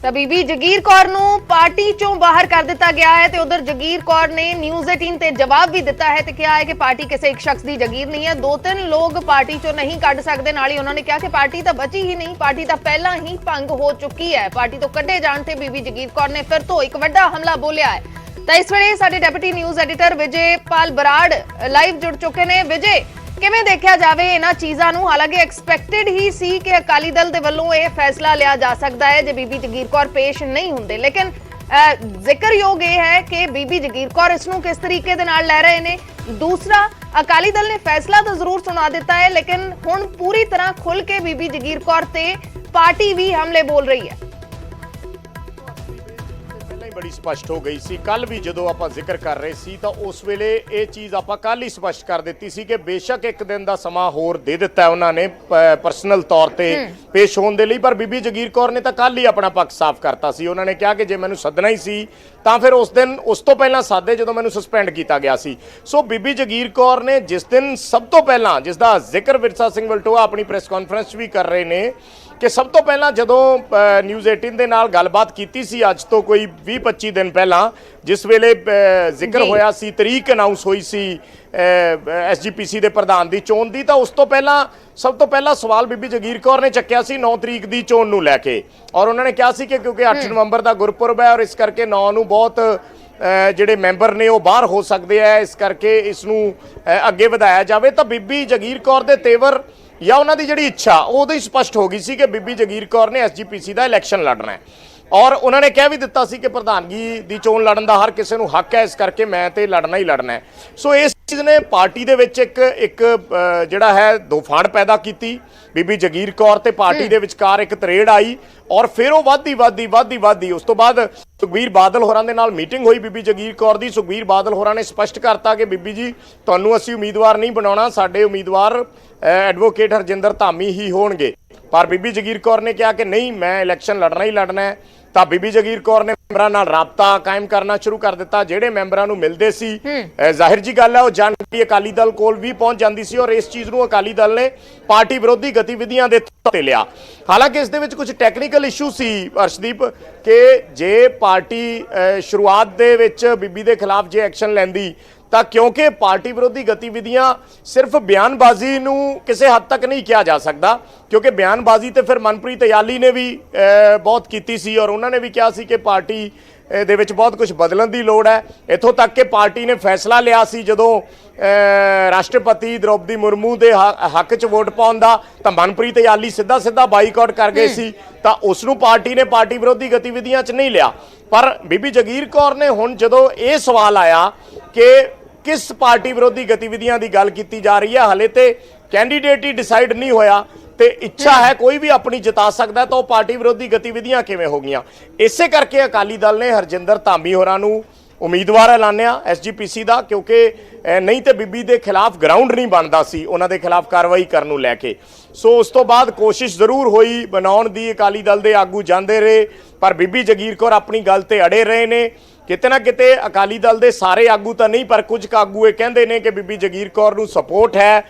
ਤਾਂ ਬੀਬੀ ਜਗੀਰ ਕੌਰ ਨੂੰ ਪਾਰਟੀ ਚੋਂ ਬਾਹਰ ਕਰ ਦਿੱਤਾ ਗਿਆ ਹੈ ਤੇ ਉਧਰ ਜਗੀਰ ਕੌਰ ਨੇ ਨਿਊਜ਼ 18 ਤੇ ਜਵਾਬ ਵੀ ਦਿੱਤਾ ਹੈ ਤੇ ਕਿਹਾ ਹੈ ਕਿ ਪਾਰਟੀ ਕਿਸੇ ਇੱਕ ਸ਼ਖਸ ਦੀ ਜਗੀਰ ਨਹੀਂ ਹੈ। ਦੋ ਤਿੰਨ ਲੋਕ ਪਾਰਟੀ ਚੋਂ ਨਹੀਂ ਕੱਢ ਸਕਦੇ। ਨਾਲ ਹੀ ਉਹਨਾਂ ਨੇ ਕਿਹਾ ਕਿ ਪਾਰਟੀ ਤਾਂ ਬਚੀ ਹੀ ਨਹੀਂ, ਪਾਰਟੀ ਤਾਂ ਪਹਿਲਾਂ ਹੀ ਭੰਗ ਹੋ ਚੁੱਕੀ ਹੈ। ਪਾਰਟੀ ਤੋਂ ਕੱਢੇ ਜਾਣ ਤੇ ਬੀਬੀ ਜਗੀਰ ਕੌਰ ਨੇ ਫਿਰ ਤੋਂ ਇੱਕ ਵੱਡਾ ਹਮਲਾ ਬੋਲਿਆ ਹੈ। ਤਾਂ ਇਸ ਵੇਲੇ ਸਾਡੇ ਡਿਪਟੀ ਨਿਊਜ਼ ਐਡੀਟਰ ਵਿਜੇ ਪਾਲ ਬਰਾੜ ਲਾਈਵ ਜੁੜ ਚੁੱਕੇ ਨੇ। ਵਿਜੇ, ਕਿਵੇਂ ਦੇਖਿਆ ਜਾਵੇ ਇਹਨਾਂ ਚੀਜ਼ਾਂ ਨੂੰ? ਹਾਲਾਂਕਿ ਐਕਸਪੈਕਟਡ ਹੀ ਸੀ ਕਿ ਅਕਾਲੀ ਦਲ ਦੇ ਵੱਲੋਂ ਇਹ ਫੈਸਲਾ ਲਿਆ ਜਾ ਸਕਦਾ ਹੈ ਜੇ ਬੀਬੀ ਜਗੀਰ ਕੌਰ ਪੇਸ਼ ਨਹੀਂ ਹੁੰਦੇ, ਲੇਕਿਨ ਜ਼ਿਕਰਯੋਗ ਇਹ ਹੈ ਕਿ ਬੀਬੀ ਜਗੀਰ ਕੌਰ ਇਸ ਨੂੰ ਕਿਸ ਤਰੀਕੇ ਦੇ ਨਾਲ ਲੈ ਰਹੇ ਨੇ। ਦੂਸਰਾ, ਅਕਾਲੀ ਦਲ ਨੇ ਫੈਸਲਾ ਤਾਂ ਜ਼ਰੂਰ ਸੁਣਾ ਦਿੱਤਾ ਹੈ, ਲੇਕਿਨ ਹੁਣ ਪੂਰੀ ਤਰ੍ਹਾਂ ਖੁੱਲ ਕੇ ਬੀਬੀ ਜਗੀਰ ਕੌਰ ਤੇ ਪਾਰਟੀ ਵੀ ਹਮਲੇ ਬੋਲ ਰਹੀ ਹੈ। बड़ी स्पष्ट हो गई सी। कल भी जो आप जिक्र कर रहे सी तो उस वेले ये चीज़ आप कल ही स्पष्ट कर दी सी कि बेशक एक दिन का समा होर दे दिता है उन्होंने परसनल तौर पर पेश होने के लिए, पर बीबी जगीर कौर ने तो कल ही अपना पक्ष साफ करता सी। उन्होंने कहा कि जे मैनू सदना ही सी तो फिर उस दिन उस तो पहला सादे जो मैनू सस्पेंड किया गया सी। सो बीबी जगीर कौर ने जिस दिन सब तो पहला जिसका जिक्र विरसा सिंह वलटोआ अपनी प्रेस कॉन्फ्रेंस भी कर रहे हैं कि सब तो पहला जो न्यूज़ 18 के नाल गलबात की सी अज तो कोई 20-25 दिन पहला जिस वेले जिक्र होया सी, तरीक अनाउंस हुई सी SGPC के प्रधान की चोन की, तो उस तो पहला सब तो पहला सवाल बीबी जगीर कौर ने चक्या सी 9 तरीक की चोन नूं लैके। और उन्होंने कहा सी कि क्योंकि 8 नवंबर का गुरपुरब है और इस करके 9 नूं बहुत ਜਿਹੜੇ ਮੈਂਬਰ ਨੇ ਉਹ ਬਾਹਰ ਹੋ ਸਕਦੇ ਆ, ਇਸ ਕਰਕੇ ਇਸ ਨੂੰ ਅੱਗੇ ਵਧਾਇਆ ਜਾਵੇ। ਤਾਂ ਬੀਬੀ ਜਗੀਰ ਕੌਰ ਦੇ ਤੇਵਰ ਜਾਂ ਉਹਨਾਂ ਦੀ ਜਿਹੜੀ ਇੱਛਾ ਉਦੋਂ ਹੀ ਸਪਸ਼ਟ ਹੋ ਗਈ ਸੀ ਕਿ ਬੀਬੀ ਜਗੀਰ ਕੌਰ ਨੇ SGPC ਦਾ ਇਲੈਕਸ਼ਨ ਲੜਨਾ ਹੈ। ਔਰ ਉਹਨਾਂ ਨੇ ਕਹਿ ਵੀ ਦਿੱਤਾ ਸੀ ਕਿ ਪ੍ਰਧਾਨਗੀ ਦੀ ਚੋਣ ਲੜਨ ਦਾ ਹਰ ਕਿਸੇ ਨੂੰ ਹੱਕ ਹੈ, ਇਸ ਕਰਕੇ ਮੈਂ ਤੇ ਲੜਨਾ ਹੀ ਲੜਨਾ ਹੈ। ਸੋ ਇਸ ਚੀਜ਼ ਨੇ ਪਾਰਟੀ ਦੇ ਵਿੱਚ ਇੱਕ ਜਿਹੜਾ ਹੈ ਦੋਫਾੜ ਪੈਦਾ ਕੀਤੀ। ਬੀਬੀ ਜਗੀਰ ਕੌਰ ਤੇ ਪਾਰਟੀ ਦੇ ਵਿਚਕਾਰ ਇੱਕ ਤਰੇੜ ਆਈ ਔਰ ਫਿਰ ਉਹ ਵੱਧਦੀ ਉਸ ਤੋਂ ਬਾਅਦ ਸੁਖਬੀਰ ਬਾਦਲ ਹੋਰਾਂ ਦੇ ਨਾਲ ਮੀਟਿੰਗ ਹੋਈ ਬੀਬੀ ਜਗੀਰ ਕੌਰ ਦੀ। ਸੁਖਬੀਰ ਬਾਦਲ ਹੋਰਾਂ ਨੇ ਸਪਸ਼ਟ ਕਰਤਾ ਕਿ ਬੀਬੀ ਜੀ ਤੁਹਾਨੂੰ ਅਸੀਂ ਉਮੀਦਵਾਰ ਨਹੀਂ ਬਣਾਉਣਾ, ਸਾਡੇ ਉਮੀਦਵਾਰ ਐਡਵੋਕੇਟ ਹਰਜਿੰਦਰ ਧਾਮੀ ਹੀ ਹੋਣਗੇ। ਪਰ ਬੀਬੀ ਜਗੀਰ ਕੌਰ ਨੇ ਕਿਹਾ ਕਿ ਨਹੀਂ, ਮੈਂ ਇਲੈਕਸ਼ਨ ਲੜਨਾ ਹੀ ਲੜਨਾ ਹੈ। ਤਾਂ ਬੀਬੀ ਜਗੀਰ ਕੌਰ ਨੇ ਮੈਂਬਰਾਂ ਨਾਲ ਰਾਬਤਾ ਕਾਇਮ ਕਰਨਾ ਸ਼ੁਰੂ ਕਰ ਦਿੱਤਾ। ਜਿਹੜੇ ਮੈਂਬਰਾਂ ਨੂੰ ਮਿਲਦੇ ਸੀ ਜ਼ਾਹਿਰ ਜੀ ਗੱਲ ਹੈ ਉਹ ਜਾਣਕਾਰੀ ਅਕਾਲੀ ਦਲ ਕੋਲ ਵੀ ਪਹੁੰਚ ਜਾਂਦੀ ਸੀ ਔਰ ਇਸ ਚੀਜ਼ ਨੂੰ ਅਕਾਲੀ ਦਲ ਨੇ ਪਾਰਟੀ ਵਿਰੋਧੀ ਗਤੀਵਿਧੀਆਂ ਦੇ ਤੌਰ ਤੇ ਲਿਆ। ਹਾਲਾਂਕਿ ਇਸ ਦੇ ਵਿੱਚ ਕੁਝ ਟੈਕਨੀਕਲ ਇਸ਼ੂ ਸੀ ਅਰਸ਼ਦੀਪ ਕਿ ਜੇ ਪਾਰਟੀ ਸ਼ੁਰੂਆਤ ਦੇ ਵਿੱਚ ਬੀਬੀ ਦੇ ਖਿਲਾਫ ਜੇ ਐਕਸ਼ਨ ਲੈਂਦੀ ਤਾਂ ਕਿਉਂਕਿ ਪਾਰਟੀ ਵਿਰੋਧੀ ਗਤੀਵਿਧੀਆਂ ਸਿਰਫ ਬਿਆਨਬਾਜ਼ੀ ਨੂੰ ਕਿਸੇ ਹੱਦ ਤੱਕ ਨਹੀਂ ਕਿਹਾ ਜਾ ਸਕਦਾ, ਕਿਉਂਕਿ ਬਿਆਨਬਾਜ਼ੀ ਤੇ ਫਿਰ ਮਨਪ੍ਰੀਤ ਇਆਲੀ ਨੇ ਵੀ ਬਹੁਤ ਕੀਤੀ ਸੀ ਔਰ ਉਹਨਾਂ ਨੇ ਵੀ ਕਿਹਾ ਸੀ ਕਿ ਪਾਰਟੀ ਦੇ ਵਿੱਚ ਬਹੁਤ ਕੁਝ ਬਦਲਣ ਦੀ ਲੋੜ ਹੈ। ਇੱਥੋਂ ਤੱਕ ਕਿ ਪਾਰਟੀ ਨੇ ਫੈਸਲਾ ਲਿਆ ਸੀ ਜਦੋਂ ਰਾਸ਼ਟਰਪਤੀ ਦ੍ਰੋਪਦੀ ਮੁਰਮੂ ਦੇ ਹੱਕ 'ਚ ਵੋਟ ਪਾਉਣ ਦਾ, ਤਾਂ ਮਨਪ੍ਰੀਤ ਇਆਲੀ ਸਿੱਧਾ ਬਾਈਕਾਟ ਕਰ ਗਏ ਸੀ, ਤਾਂ ਉਸ ਨੂੰ ਪਾਰਟੀ ਨੇ ਪਾਰਟੀ ਵਿਰੋਧੀ ਗਤੀਵਿਧੀਆਂ 'ਚ ਨਹੀਂ ਲਿਆ। ਪਰ ਬੀਬੀ ਜਗੀਰ ਕੌਰ ਨੇ ਹੁਣ ਜਦੋਂ ਇਹ ਸਵਾਲ ਆਇਆ ਕਿ ਕਿਸ ਪਾਰਟੀ ਵਿਰੋਧੀ ਗਤੀਵਿਧੀਆਂ ਦੀ ਗੱਲ ਕੀਤੀ ਜਾ ਰਹੀ ਹੈ, ਹਲੇ ਤੇ ਕੈਂਡੀਡੇਟ ਹੀ ਡਿਸਾਈਡ ਨਹੀਂ ਹੋਇਆ ਤੇ ਇੱਛਾ ਹੈ ਕੋਈ ਵੀ ਆਪਣੀ ਜਿਤਾ ਸਕਦਾ, ਤਾਂ ਉਹ ਪਾਰਟੀ ਵਿਰੋਧੀ ਗਤੀਵਿਧੀਆਂ ਕਿਵੇਂ ਹੋ ਗਈਆਂ। ਇਸੇ ਕਰਕੇ ਅਕਾਲੀ ਦਲ ਨੇ ਹਰਜਿੰਦਰ ਧਾਮੀ ਹੋਰਾਂ ਨੂੰ ਉਮੀਦਵਾਰ ਐਲਾਨਿਆ SGPC ਦਾ, ਕਿਉਂਕਿ ਨਹੀਂ ਤੇ ਬੀਬੀ ਦੇ ਖਿਲਾਫ ਗਰਾਊਂਡ ਨਹੀਂ ਬਣਦਾ ਸੀ ਉਹਨਾਂ ਦੇ ਖਿਲਾਫ ਕਾਰਵਾਈ ਕਰਨ ਨੂੰ ਲੈ ਕੇ। ਸੋ ਉਸ ਤੋਂ ਬਾਅਦ ਕੋਸ਼ਿਸ਼ ਜ਼ਰੂਰ ਹੋਈ ਬਣਾਉਣ ਦੀ, ਅਕਾਲੀ ਦਲ ਦੇ ਆਗੂ ਜਾਂਦੇ ਰਹੇ, ਪਰ ਬੀਬੀ ਜਗੀਰ ਕੌਰ ਆਪਣੀ ਗੱਲ ਤੇ ਅੜੇ ਰਹੇ ਨੇ। ਕਿਤੇ ਨਾ ਕਿਤੇ ਅਕਾਲੀ ਦਲ ਦੇ ਸਾਰੇ ਆਗੂ ਤਾਂ ਨਹੀਂ, ਪਰ ਕੁਝ ਆਗੂ ਇਹ ਕਹਿੰਦੇ ਨੇ ਕਿ ਬੀਬੀ ਜਗੀਰ ਕੌਰ ਨੂੰ ਸਪੋਰਟ ਹੈ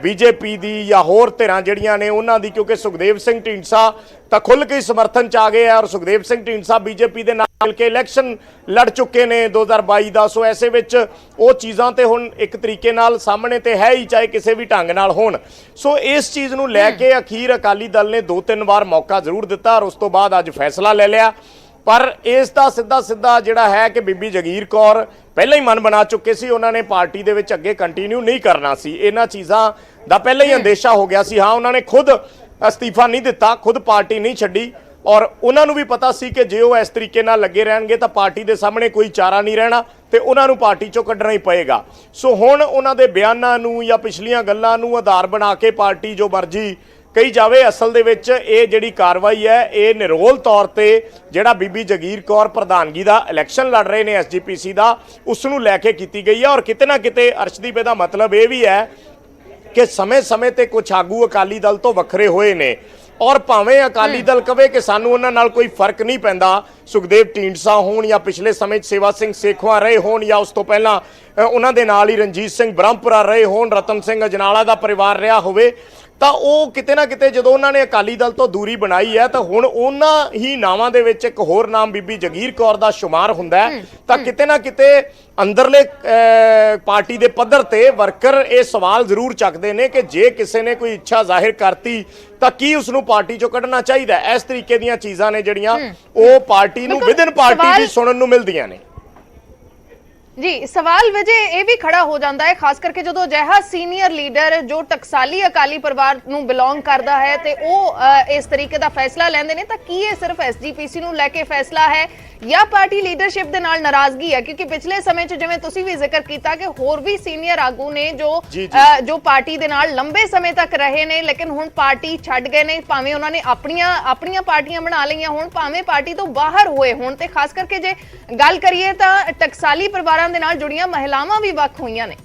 BJP ਦੀ ਜਾਂ ਹੋਰ ਧਿਰਾਂ ਜਿਹੜੀਆਂ ਨੇ ਉਹਨਾਂ ਦੀ, ਕਿਉਂਕਿ ਸੁਖਦੇਵ ਸਿੰਘ ਢੀਂਡਸਾ ਤਾਂ ਖੁੱਲ੍ਹ ਕੇ ਸਮਰਥਨ 'ਚ ਆ ਗਏ ਆ ਔਰ ਸੁਖਦੇਵ ਸਿੰਘ ਢੀਂਡਸਾ BJP ਦੇ ਨਾਲ ਮਿਲ ਕੇ ਇਲੈਕਸ਼ਨ ਲੜ ਚੁੱਕੇ ਨੇ 2022 ਦਾ। ਸੋ ਐਸੇ ਵਿੱਚ ਉਹ ਚੀਜ਼ਾਂ ਤੇ ਹੁਣ ਇੱਕ ਤਰੀਕੇ ਨਾਲ ਸਾਹਮਣੇ ਤੇ ਹੈ ਹੀ, ਚਾਹੇ ਕਿਸੇ ਵੀ ਢੰਗ ਨਾਲ ਹੋਣ। ਸੋ ਇਸ ਚੀਜ਼ ਨੂੰ ਲੈ ਕੇ ਅਖੀਰ ਅਕਾਲੀ ਦਲ ਨੇ 2-3 ਵਾਰ ਮੌਕਾ ਜ਼ਰੂਰ ਦਿੱਤਾ ਔਰ ਉਸ ਤੋਂ ਬਾਅਦ ਅੱਜ ਫੈਸਲਾ ਲੈ ਲਿਆ। ਪਰ ਇਸ ਦਾ ਸਿੱਧਾ ਜਿਹੜਾ ਹੈ ਕਿ ਬੀਬੀ ਜਗੀਰ ਕੌਰ ਪਹਿਲਾਂ ਹੀ ਮਨ ਬਣਾ ਚੁੱਕੇ ਸੀ, ਉਹਨਾਂ ਨੇ ਪਾਰਟੀ ਦੇ ਵਿੱਚ ਅੱਗੇ ਕੰਟੀਨਿਊ ਨਹੀਂ ਕਰਨਾ ਸੀ। ਇਹਨਾਂ ਚੀਜ਼ਾਂ ਦਾ ਪਹਿਲਾਂ ਹੀ ਅੰਦੇਸ਼ਾ ਹੋ ਗਿਆ ਸੀ। ਹਾਂ, ਉਹਨਾਂ ਨੇ ਖੁਦ ਅਸਤੀਫਾ ਨਹੀਂ ਦਿੱਤਾ, ਖੁਦ ਪਾਰਟੀ ਨਹੀਂ ਛੱਡੀ ਔਰ ਉਹਨਾਂ ਨੂੰ ਵੀ ਪਤਾ ਸੀ ਕਿ ਜੇ ਉਹ ਇਸ ਤਰੀਕੇ ਨਾਲ ਲੱਗੇ ਰਹਿਣਗੇ ਤਾਂ ਪਾਰਟੀ ਦੇ ਸਾਹਮਣੇ ਕੋਈ ਚਾਰਾ ਨਹੀਂ ਰਹਿਣਾ ਤੇ ਉਹਨਾਂ ਨੂੰ ਪਾਰਟੀ ਚੋਂ ਕੱਢਣਾ ਹੀ ਪਏਗਾ। ਸੋ ਹੁਣ ਉਹਨਾਂ ਦੇ ਬਿਆਨਾਂ ਨੂੰ ਜਾਂ ਪਿਛਲੀਆਂ ਗੱਲਾਂ ਨੂੰ ਆਧਾਰ ਬਣਾ ਕੇ ਪਾਰਟੀ ਜੋ ਮਰਜ਼ੀ ਕਹੀ ਜਾਵੇ, ਅਸਲ ਦੇ ਵਿੱਚ ਇਹ ਜਿਹੜੀ ਕਾਰਵਾਈ ਹੈ ਇਹ ਨਿਰੋਲ ਤੌਰ ਤੇ ਜਿਹੜਾ ਬੀਬੀ ਜਗੀਰ ਕੌਰ ਪ੍ਰਧਾਨਗੀ ਦਾ ਇਲੈਕਸ਼ਨ ਲੜ ਰਹੇ ਨੇ SGPC ਦਾ, ਉਸ ਨੂੰ ਲੈ ਕੇ ਕੀਤੀ ਗਈ ਹੈ। ਔਰ ਕਿਤੇ ਨਾ ਕਿਤੇ ਅਰਸ਼ਦੀਪ ਦਾ ਮਤਲਬ ਇਹ ਵੀ ਹੈ ਕਿ ਸਮੇਂ-ਸਮੇਂ ਤੇ ਕੁਝ ਆਗੂ ਅਕਾਲੀ ਦਲ ਤੋਂ ਵੱਖਰੇ ਹੋਏ ਨੇ ਔਰ ਭਾਵੇਂ ਅਕਾਲੀ ਦਲ ਕਵੇ ਕਿ ਸਾਨੂੰ ਉਹਨਾਂ ਨਾਲ ਕੋਈ ਫਰਕ ਨਹੀਂ ਪੈਂਦਾ, ਸੁਖਦੇਵ ਢੀਂਡਸਾ ਹੋਣ ਜਾਂ ਪਿਛਲੇ ਸਮੇਂ 'ਚ ਸੇਵਾ ਸਿੰਘ ਸੇਖਵਾਂ ਰਹੇ ਹੋਣ ਜਾਂ ਉਸ ਤੋਂ ਪਹਿਲਾਂ ਉਹਨਾਂ ਦੇ ਨਾਲ ਹੀ ਰਣਜੀਤ ਸਿੰਘ ਬ੍ਰਹਮਪੁਰਾ ਰਹੇ ਹੋਣ, ਰਤਨ ਸਿੰਘ ਅਜਨਾਲਾ ਦਾ ਪਰਿਵਾਰ ਰਿਹਾ ਹੋਵੇ, ਤਾਂ ਉਹ ਕਿਤੇ ਨਾ ਕਿਤੇ ਜਦੋਂ ਉਹਨਾਂ ਨੇ ਅਕਾਲੀ ਦਲ ਤੋਂ ਦੂਰੀ ਬਣਾਈ ਹੈ ਤਾਂ ਹੁਣ ਉਹਨਾਂ ਹੀ ਨਾਵਾਂ ਦੇ ਵਿੱਚ ਇੱਕ ਹੋਰ ਨਾਮ ਬੀਬੀ ਜਗੀਰ ਕੌਰ ਦਾ ਸ਼ੁਮਾਰ ਹੁੰਦਾ ਹੈ। ਤਾਂ ਕਿਤੇ ਨਾ ਕਿਤੇ ਅੰਦਰਲੇ ਪਾਰਟੀ ਦੇ ਪੱਧਰ ਤੇ ਵਰਕਰ ਇਹ ਸਵਾਲ ਜ਼ਰੂਰ ਚੱਕਦੇ ਨੇ ਕਿ ਜੇ ਕਿਸੇ ਨੇ ਕੋਈ ਇੱਛਾ ਜ਼ਾਹਿਰ ਕਰਤੀ ਤਾਂ ਕੀ ਉਸ ਨੂੰ ਪਾਰਟੀ ਚੋਂ ਕੱਢਣਾ ਚਾਹੀਦਾ। ਇਸ ਤਰੀਕੇ ਦੀਆਂ ਚੀਜ਼ਾਂ ਨੇ ਜਿਹੜੀਆਂ ਉਹ ਪਾਰਟੀ ਨੂੰ ਵਿਦਨ ਪਾਰਟੀ ਵੀ ਸੁਣਨ ਨੂੰ ਮਿਲਦੀਆਂ ਨੇ। ਜੀ ਸਵਾਲ ਵਜੇ ਇਹ ਵੀ ਖੜਾ ਹੋ ਜਾਂਦਾ ਹੈ, ਖਾਸ ਕਰਕੇ ਜਦੋਂ ਅਜਿਹਾ ਸੀਨੀਅਰ ਲੀਡਰ ਜੋ ਟਕਸਾਲੀ ਅਕਾਲੀ ਪਰਿਵਾਰ ਨੂੰ ਬਿਲੋਂਗ ਕਰਦਾ ਹੈ ਤੇ ਉਹ ਇਸ ਤਰੀਕੇ ਦਾ ਫੈਸਲਾ ਲੈਂਦੇ ਨੇ, ਤਾਂ ਕੀ ਇਹ ਸਿਰਫ ਐਸਜੀਪੀਸੀ ਨੂੰ ਲੈ ਕੇ ਫੈਸਲਾ ਹੈ ਜਾਂ ਪਾਰਟੀ ਲੀਡਰਸ਼ਿਪ ਦੇ ਨਾਲ ਨਾਰਾਜ਼ਗੀ ਹੈ? ਕਿਉਂਕਿ ਪਿਛਲੇ ਸਮੇਂ 'ਚ ਜਿਵੇਂ ਤੁਸੀਂ ਵੀ ਜ਼ਿਕਰ ਕੀਤਾ ਕਿ ਹੋਰ ਵੀ ਸੀਨੀਅਰ ਆਗੂ ਨੇ ਜੋ ਪਾਰਟੀ ਦੇ ਨਾਲ ਲੰਬੇ ਸਮੇਂ ਤੱਕ ਰਹੇ ਨੇ, ਲੇਕਿਨ ਹੁਣ ਪਾਰਟੀ ਛੱਡ ਗਏ ਨੇ, ਭਾਵੇਂ ਉਹਨਾਂ ਨੇ ਆਪਣੀਆਂ ਪਾਰਟੀਆਂ ਬਣਾ ਲਈਆਂ ਹੋਣ, ਭਾਵੇਂ ਪਾਰਟੀ ਤੋਂ ਬਾਹਰ ਹੋਏ ਹੋਣ। ਤੇ ਖਾਸ ਕਰਕੇ ਜੇ ਗੱਲ ਕਰੀਏ ਤਾਂ ਟਕਸਾਲੀ ਪਰਿਵਾਰਾਂ ਦੇ ਨਾਲ ਜੁੜੀਆਂ ਮਹਿਲਾਵਾਂ ਵੀ ਵੱਖ ਹੋਈਆਂ ਨੇ।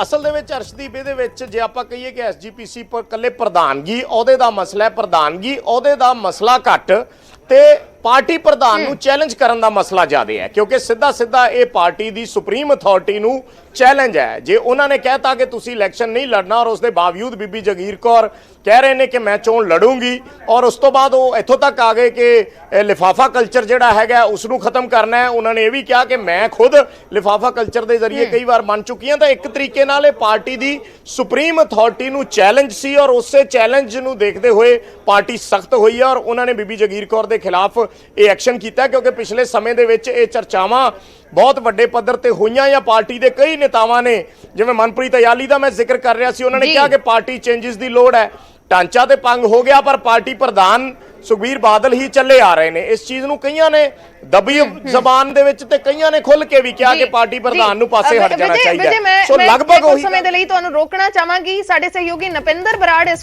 ਅਸਲ ਦੇ ਵਿੱਚ ਅਰਸ਼ਦੀਪ ਇਹਦੇ ਵਿੱਚ ਜੇ ਆਪਾਂ ਕਹੀਏ ਕਿ ਐਸਜੀਪੀਸੀ ਪਰ ਕੱਲੇ ਪ੍ਰਧਾਨਗੀ ਅਹੁਦੇ ਦਾ ਮਸਲਾ ਹੈ, ਪ੍ਰਧਾਨਗੀ ਅਹੁਦੇ ਦਾ ਮਸਲਾ ਘੱਟ ਤੇ ਪਾਰਟੀ ਪ੍ਰਧਾਨ ਨੂੰ ਚੈਲੰਜ ਕਰਨ ਦਾ ਮਸਲਾ ਜ਼ਿਆਦਾ ਹੈ, ਕਿਉਂਕਿ ਸਿੱਧਾ ਇਹ ਪਾਰਟੀ ਦੀ ਸੁਪਰੀਮ ਅਥਾਰਟੀ ਨੂੰ ਚੈਲੰਜ ਹੈ। ਜੇ ਉਹਨਾਂ ਨੇ ਕਹਿਤਾ ਕਿ ਤੁਸੀਂ ਇਲੈਕਸ਼ਨ ਨਹੀਂ ਲੜਨਾ ਔਰ ਉਸ ਦੇ ਬਾਵਜੂਦ ਬੀਬੀ ਜਗੀਰ ਕੌਰ ਕਹਿ ਰਹੇ ਨੇ ਕਿ ਮੈਂ ਚੋਣ ਲੜੂੰਗੀ, ਔਰ ਉਸ ਤੋਂ ਬਾਅਦ ਉਹ ਇੱਥੋਂ ਤੱਕ ਆ ਗਏ ਕਿ ਲਿਫਾਫਾ ਕਲਚਰ ਜਿਹੜਾ ਹੈਗਾ ਉਸ ਨੂੰ ਖਤਮ ਕਰਨਾ ਹੈ। ਉਹਨਾਂ ਨੇ ਇਹ ਵੀ ਕਿਹਾ ਕਿ ਮੈਂ ਖੁਦ ਲਿਫਾਫਾ ਕਲਚਰ ਦੇ ਜ਼ਰੀਏ ਕਈ ਵਾਰ ਮੰਨ ਚੁੱਕੀ ਹਾਂ। ਤਾਂ ਇੱਕ ਤਰੀਕੇ ਨਾਲ ਇਹ ਪਾਰਟੀ ਦੀ ਸੁਪਰੀਮ ਅਥਾਰਟੀ ਨੂੰ ਚੈਲੰਜ ਸੀ ਔਰ ਉਸੇ ਚੈਲੰਜ ਨੂੰ ਦੇਖਦੇ ਹੋਏ ਪਾਰਟੀ ਸਖਤ ਹੋਈ ਹੈ ਔਰ ਉਹਨਾਂ ਨੇ ਬੀਬੀ ਜਗੀਰ ਕੌਰ ਦੇ ਖਿਲਾਫ ਇਹ ਐਕਸ਼ਨ ਕੀਤਾ, ਕਿਉਂਕਿ ਪਿਛਲੇ ਸਮੇਂ ਦੇ ਵਿੱਚ ਇਹ ਚਰਚਾਵਾਂ ਬਹੁਤ ਵੱਡੇ ਪੱਧਰ ਤੇ ਹੋਈਆਂ ਜਾਂ ਪਾਰਟੀ ਦੇ ਕਈ ਨੇਤਾਵਾਂ ਨੇ, ਜਿਵੇਂ ਮਨਪ੍ਰੀਤ ਅਯਾਲੀ ਦਾ ਮੈਂ ਜ਼ਿਕਰ ਕਰ ਰਿਹਾ ਸੀ, ਉਹਨਾਂ ਨੇ ਕਿਹਾ ਕਿ ਪਾਰਟੀ ਚੇਂਜਸ ਦੀ ਲੋੜ ਹੈ। ਢਾਂਚਾ ਤੇ ਭੰਗ ਹੋ ਗਿਆ ਪਰ ਪਾਰਟੀ ਪ੍ਰਧਾਨ ਸੁਖਬੀਰ ਬਾਦਲ ਹੀ ਚੱਲੇ ਆ ਰਹੇ ਨੇ। ਇਸ ਚੀਜ਼ ਨੂੰ ਕਈਆਂ ਨੇ ਦਬੀ ਜ਼ਬਾਨ ਦੇ ਵਿੱਚ ਤੇ ਕਈਆਂ ਨੇ ਖੁੱਲ ਕੇ ਵੀ ਕਿਹਾ ਕਿ ਪਾਰਟੀ ਪ੍ਰਧਾਨ ਨੂੰ ਪਾਸੇ ਹਟ ਜਾਣਾ ਚਾਹੀਦਾ। ਸੋ ਲਗਭਗ ਉਹੀ ਸਮੇਂ ਦੇ ਲਈ ਤੁਹਾਨੂੰ ਰੋਕਣਾ ਚਾਹਾਂਗੀ। ਸਾਡੇ ਸਹਿਯੋਗੀ ਨਪਿੰਦਰ ਬਰਾੜ ਇਸ